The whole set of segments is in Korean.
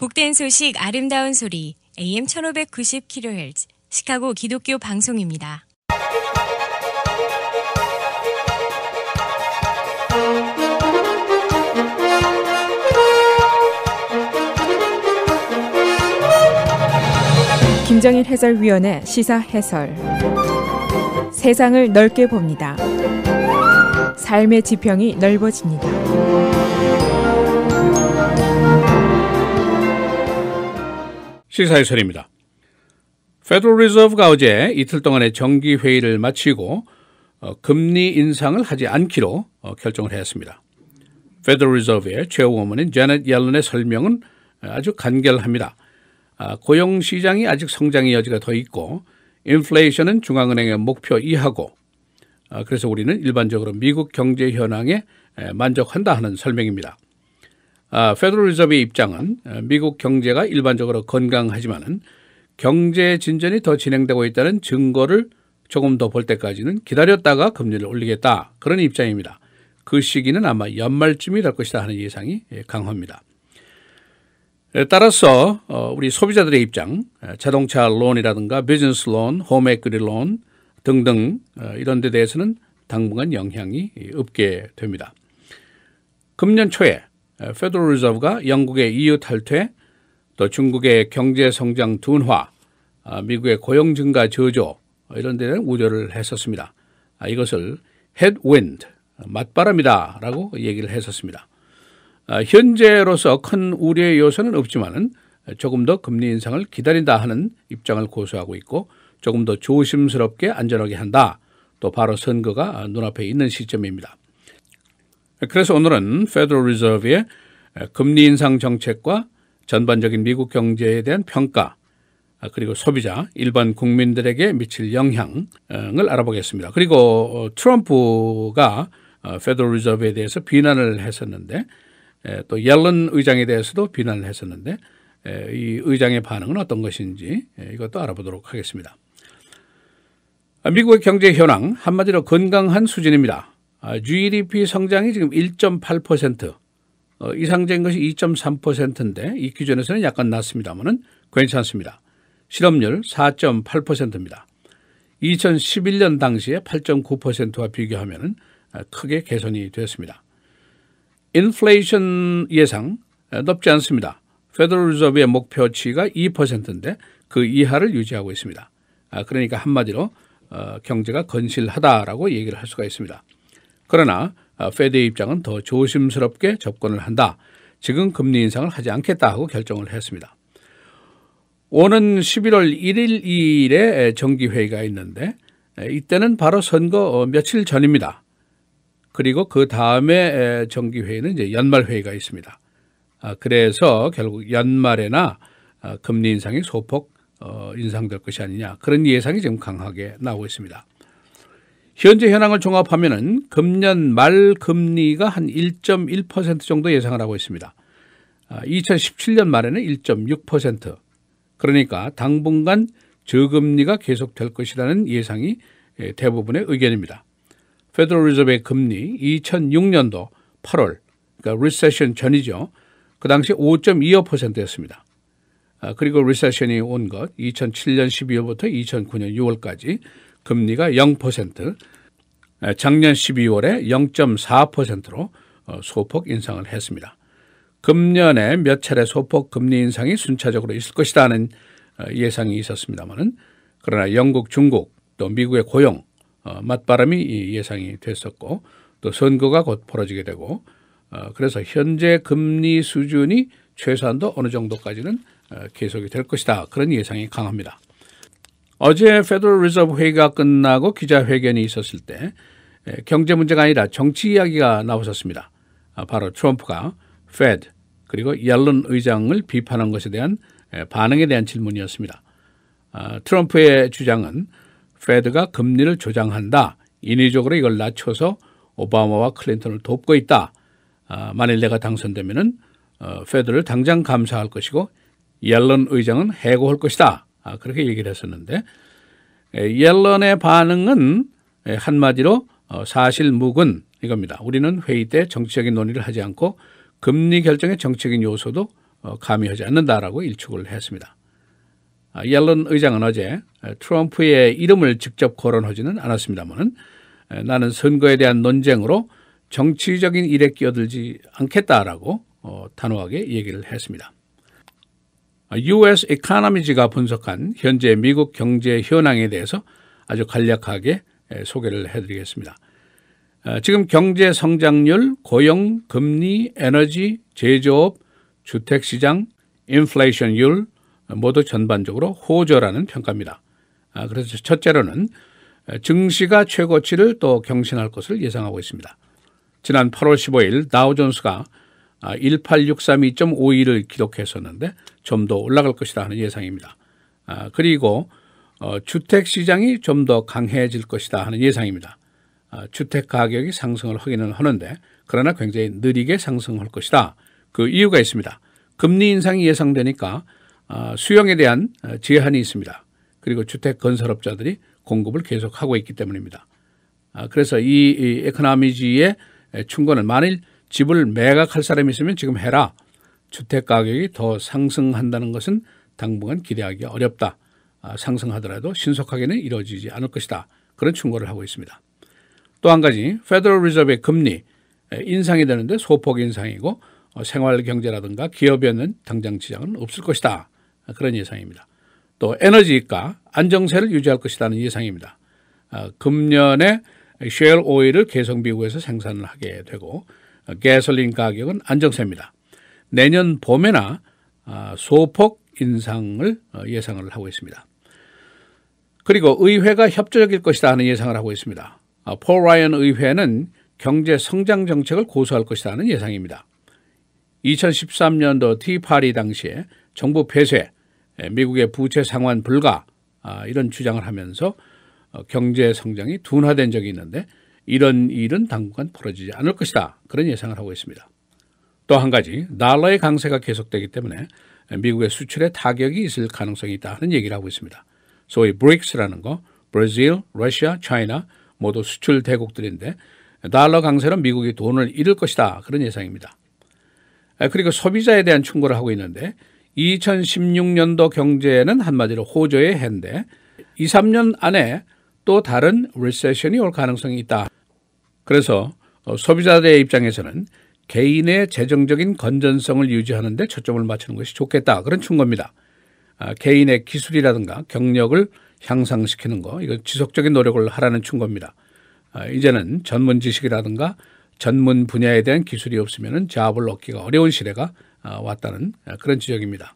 복된 소식 아름다운 소리 AM 1590kHz 시카고 기독교 방송입니다. 김정일 해설위원의 시사 해설. 세상을 넓게 봅니다. 삶의 지평이 넓어집니다. 시사 해설입니다. 페더럴 리저브가 어제 이틀 동안의 정기회의를 마치고 금리 인상을 하지 않기로 결정을 했습니다. 페더럴 리저브의 최고고문인 제넷 옐런의 설명은 아주 간결합니다. 고용시장이 아직 성장의 여지가 더 있고 인플레이션은 중앙은행의 목표 이하고 그래서 우리는 일반적으로 미국 경제 현황에 만족한다 하는 설명입니다. 페더럴 리저브의 입장은 미국 경제가 일반적으로 건강하지만은 경제 진전이 더 진행되고 있다는 증거를 조금 더 볼 때까지는 기다렸다가 금리를 올리겠다 그런 입장입니다. 그 시기는 아마 연말쯤이 될 것이다 하는 예상이 강합니다. 따라서 우리 소비자들의 입장, 자동차 론이라든가 비즈니스 론, 홈 에퀴티 론 등등 이런 데 대해서는 당분간 영향이 없게 됩니다. 금년 초에 페더럴 리저브가 영국의 EU 탈퇴, 또 중국의 경제 성장 둔화, 미국의 고용 증가 저조 이런 데는 우려를 했었습니다. 이것을 헤드윈드, 맞바람이다라고 얘기를 했었습니다. 현재로서 큰 우려의 요소는 없지만은 조금 더 금리 인상을 기다린다 하는 입장을 고수하고 있고 조금 더 조심스럽게 안전하게 한다. 또 바로 선거가 눈앞에 있는 시점입니다. 그래서 오늘은 페더럴 리저브의 금리 인상 정책과 전반적인 미국 경제에 대한 평가 그리고 소비자, 일반 국민들에게 미칠 영향을 알아보겠습니다. 그리고 트럼프가 페더럴 리저브에 대해서 비난을 했었는데 또 옐런 의장에 대해서도 비난을 했었는데 이 의장의 반응은 어떤 것인지 이것도 알아보도록 하겠습니다. 미국의 경제 현황 한마디로 건강한 수준입니다. GDP 성장이 지금 1.8%, 이상적인 것이 2.3%인데 이 기준에서는 약간 낮습니다만은 괜찮습니다. 실업률 4.8%입니다. 2011년 당시에 8.9%와 비교하면 크게 개선이 되었습니다. 인플레이션 예상 높지 않습니다. 페더럴 리저브의 목표치가 2%인데 그 이하를 유지하고 있습니다. 그러니까 한마디로 경제가 건실하다라고 얘기를 할 수가 있습니다. 그러나 페드의 입장은 더 조심스럽게 접근을 한다. 지금 금리 인상을 하지 않겠다 하고 결정을 했습니다. 오는 11월 1일 2일에 정기회의가 있는데 이때는 바로 선거 며칠 전입니다. 그리고 그 다음에 정기회의는 이제 연말회의가 있습니다. 그래서 결국 연말에나 금리 인상이 소폭 인상될 것이 아니냐 그런 예상이 지금 강하게 나오고 있습니다. 현재 현황을 종합하면은 금년 말 금리가 한 1.1% 정도 예상을 하고 있습니다. 2017년 말에는 1.6%. 그러니까 당분간 저금리가 계속될 것이라는 예상이 대부분의 의견입니다. 페더럴 리저브의 금리 2006년도 8월, 그러니까 리세션 전이죠. 그 당시 5.25%였습니다. 그리고 리세션이 온 것 2007년 12월부터 2009년 6월까지 금리가 0%, 작년 12월에 0.4%로 소폭 인상을 했습니다. 금년에 몇 차례 소폭 금리 인상이 순차적으로 있을 것이다 하는 예상이 있었습니다만은 그러나 영국, 중국 또 미국의 고용, 맞바람이 예상이 됐었고 또 선거가 곧 벌어지게 되고 그래서 현재 금리 수준이 최소한도 어느 정도까지는 계속이 될 것이다. 그런 예상이 강합니다. 어제 페더럴 리저브 회의가 끝나고 기자회견이 있었을 때 경제 문제가 아니라 정치 이야기가 나왔었습니다. 바로 트럼프가 페드 그리고 옐런 의장을 비판한 것에 대한 반응에 대한 질문이었습니다. 트럼프의 주장은 페드가 금리를 조장한다. 인위적으로 이걸 낮춰서 오바마와 클린턴을 돕고 있다. 만일 내가 당선되면은 페드를 당장 감사할 것이고 옐런 의장은 해고할 것이다. 그렇게 얘기를 했었는데 옐런의 반응은 한마디로 사실무근 이겁니다. 우리는 회의 때 정치적인 논의를 하지 않고 금리 결정의 정치적인 요소도 감히하지 않는다라고 일축을 했습니다. 옐런 의장은 어제 트럼프의 이름을 직접 거론하지는 않았습니다만 나는 선거에 대한 논쟁으로 정치적인 일에 끼어들지 않겠다라고 단호하게 얘기를 했습니다. US Economics가 분석한 현재 미국 경제 현황에 대해서 아주 간략하게 소개를 해드리겠습니다. 지금 경제 성장률, 고용, 금리, 에너지, 제조업, 주택시장, 인플레이션율 모두 전반적으로 호조라는 평가입니다. 그래서 첫째로는 증시가 최고치를 또 경신할 것을 예상하고 있습니다. 지난 8월 15일 다우존스가 18632.52를 기록했었는데 좀 더 올라갈 것이다 하는 예상입니다. 그리고 주택시장이 좀 더 강해질 것이다 하는 예상입니다. 주택 가격이 상승을 하기는 하는데 그러나 굉장히 느리게 상승할 것이다. 그 이유가 있습니다. 금리 인상이 예상되니까 수요에 대한 제한이 있습니다. 그리고 주택 건설업자들이 공급을 계속하고 있기 때문입니다. 그래서 이 에코노미지의 충고는 만일 집을 매각할 사람이 있으면 지금 해라. 주택 가격이 더 상승한다는 것은 당분간 기대하기 어렵다. 상승하더라도 신속하게는 이루어지지 않을 것이다. 그런 충고를 하고 있습니다. 또 한 가지 페더럴 리저브의 금리 인상이 되는데 소폭 인상이고 생활 경제라든가 기업에는 당장 지장은 없을 것이다. 그런 예상입니다. 또 에너지가 안정세를 유지할 것이라는 예상입니다. 금년에 셰일 오일을 계속 미국에서 생산을 하게 되고 가솔린 가격은 안정세입니다. 내년 봄에나 소폭 인상을 예상을 하고 있습니다. 그리고 의회가 협조적일 것이다 하는 예상을 하고 있습니다. 폴 라이언 의회는 경제 성장 정책을 고수할 것이다 하는 예상입니다. 2013년도 티파리 당시에 정부 폐쇄, 미국의 부채 상환 불가 이런 주장을 하면서 경제 성장이 둔화된 적이 있는데 이런 일은 당분간 벌어지지 않을 것이다. 그런 예상을 하고 있습니다. 또 한 가지 달러의 강세가 계속되기 때문에 미국의 수출에 타격이 있을 가능성이 있다 하는 얘기를 하고 있습니다. 소위 브릭스라는 거, 브라질, 러시아, 차이나 모두 수출 대국들인데 달러 강세로 미국이 돈을 잃을 것이다. 그런 예상입니다. 그리고 소비자에 대한 충고를 하고 있는데 2016년도 경제는 한마디로 호조의 해인데 2, 3년 안에 또 다른 리세션이 올 가능성이 있다. 그래서 소비자들의 입장에서는 개인의 재정적인 건전성을 유지하는 데 초점을 맞추는 것이 좋겠다. 그런 충고입니다. 개인의 기술이라든가 경력을 향상시키는 거, 이거 지속적인 노력을 하라는 충고입니다. 이제는 전문 지식이라든가 전문 분야에 대한 기술이 없으면 잡을 얻기가 어려운 시대가 왔다는 그런 지적입니다.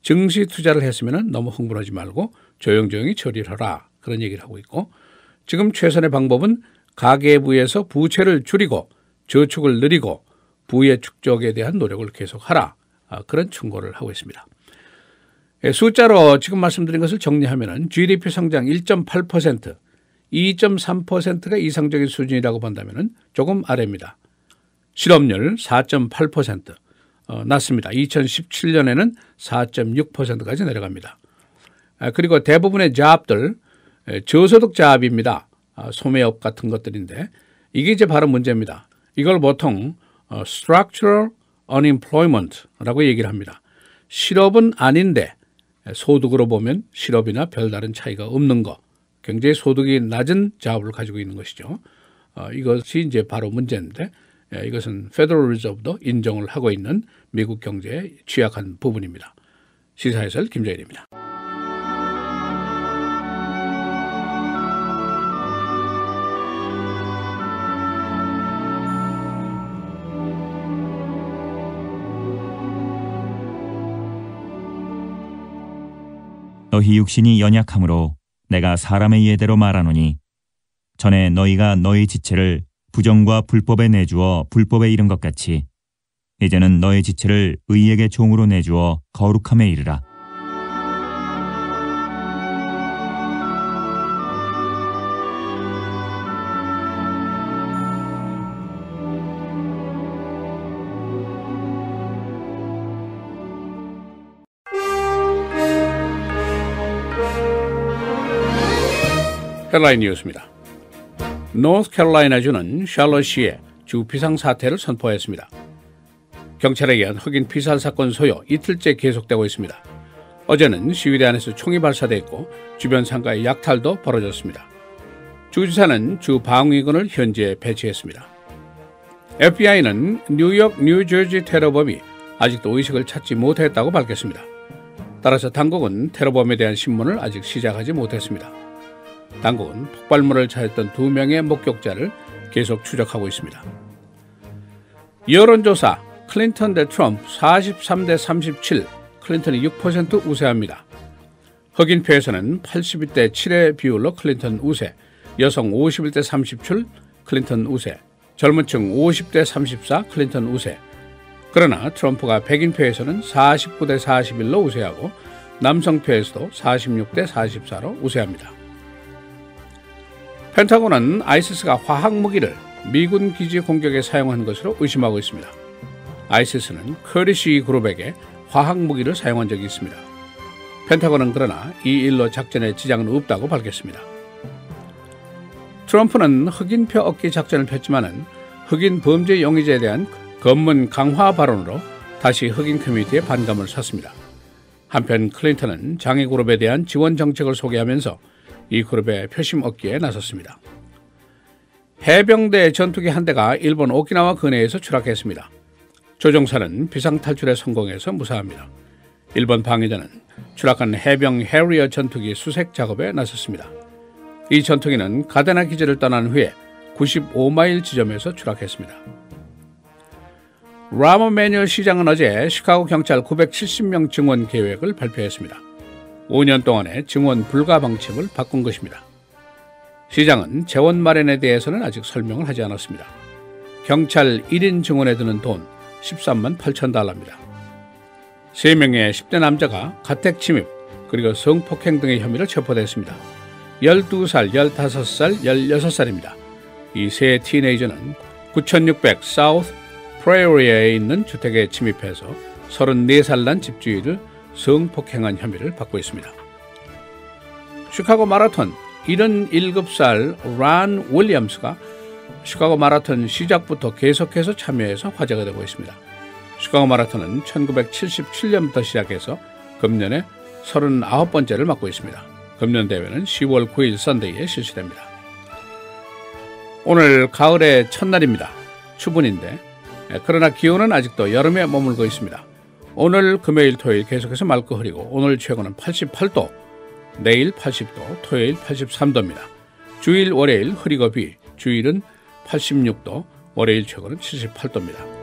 증시 투자를 했으면 너무 흥분하지 말고 조용조용히 처리를 하라. 그런 얘기를 하고 있고 지금 최선의 방법은 가계부에서 부채를 줄이고 저축을 늘리고 부의 축적에 대한 노력을 계속하라. 그런 충고를 하고 있습니다. 숫자로 지금 말씀드린 것을 정리하면 GDP 성장 1.8%, 2.3%가 이상적인 수준이라고 본다면 조금 아래입니다. 실업률 4.8%, 낮습니다. 2017년에는 4.6%까지 내려갑니다. 그리고 대부분의 잡들 저소득 잡입니다. 소매업 같은 것들인데 이게 이제 바로 문제입니다. 이걸 보통 structural unemployment라고 얘기를 합니다. 실업은 아닌데 소득으로 보면 실업이나 별다른 차이가 없는 거, 굉장히 소득이 낮은 잡을 가지고 있는 것이죠. 이것이 이제 바로 문제인데 이것은 페더럴 리저브도 인정을 하고 있는 미국 경제의 취약한 부분입니다. 시사해설 김정일입니다. 너희 육신이 연약함으로 내가 사람의 예대로 말하노니 전에 너희가 너희 지체를 부정과 불법에 내주어 불법에 이른 것 같이 이제는 너희 지체를 의에게 종으로 내주어 거룩함에 이르라. 헤드라인 뉴스입니다. 노스캐롤라이나주는 샬럿시에 주 비상사태를 선포했습니다. 경찰에 의한 흑인 피살 사건 소요 이틀째 계속되고 있습니다. 어제는 시위대 안에서 총이 발사됐고 주변 상가의 약탈도 벌어졌습니다. 주지사는 주 방위군을 현지에 배치했습니다. FBI는 뉴욕, 뉴저지 테러범이 아직도 의식을 찾지 못했다고 밝혔습니다. 따라서 당국은 테러범에 대한 신문을 아직 시작하지 못했습니다. 당국은 폭발물을 찾았던 2명의 목격자를 계속 추적하고 있습니다. 여론조사 클린턴 대 트럼프 43대 37, 클린턴이 6% 우세합니다. 흑인표에서는 82대 7의 비율로 클린턴 우세, 여성 51대 37, 클린턴 우세, 젊은층 50대 34, 클린턴 우세. 그러나 트럼프가 백인표에서는 49대 41로 우세하고 남성표에서도 46대 44로 우세합니다. 펜타곤은 아이시스가 화학무기를 미군 기지 공격에 사용한 것으로 의심하고 있습니다. 아이시스는 커리시 그룹에게 화학무기를 사용한 적이 있습니다. 펜타곤은 그러나 이 일로 작전에 지장은 없다고 밝혔습니다. 트럼프는 흑인표 얻기 작전을 폈지만은 흑인 범죄 용의자에 대한 검문 강화 발언으로 다시 흑인 커뮤니티의 반감을 샀습니다. 한편 클린턴은 장애그룹에 대한 지원 정책을 소개하면서 이 그룹의 표심 얻기에 나섰습니다. 해병대 전투기 한 대가 일본 오키나와 근해에서 추락했습니다. 조종사는 비상탈출에 성공해서 무사합니다. 일본 방위자는 추락한 해병 해리어 전투기 수색 작업에 나섰습니다. 이 전투기는 가데나 기지를 떠난 후에 95마일 지점에서 추락했습니다. 라모 매뉴얼 시장은 어제 시카고 경찰 970명 증원 계획을 발표했습니다. 5년 동안의 증원 불가 방침을 바꾼 것입니다. 시장은 재원 마련에 대해서는 아직 설명을 하지 않았습니다. 경찰 1인 증원에 드는 돈 13만 8천 달러입니다. 3명의 10대 남자가 가택 침입 그리고 성폭행 등의 혐의로 체포됐습니다. 12살, 15살, 16살입니다. 이 세 티네이저는 9600 사우스 프레이리에 있는 주택에 침입해서 34살 난 집주인을 성폭행한 혐의를 받고 있습니다. 시카고 마라톤 77살 란 윌리엄스가 시카고 마라톤 시작부터 계속해서 참여해서 화제가 되고 있습니다. 시카고 마라톤은 1977년부터 시작해서 금년에 39번째를 맡고 있습니다. 금년 대회는 10월 9일 선데이에 실시됩니다. 오늘 가을의 첫날입니다. 추분인데 그러나 기온은 아직도 여름에 머물고 있습니다. 오늘 금요일 토요일 계속해서 맑고 흐리고 오늘 최고는 88도, 내일 80도, 토요일 83도입니다. 주일 월요일 흐리고 비, 주일은 86도, 월요일 최고는 78도입니다.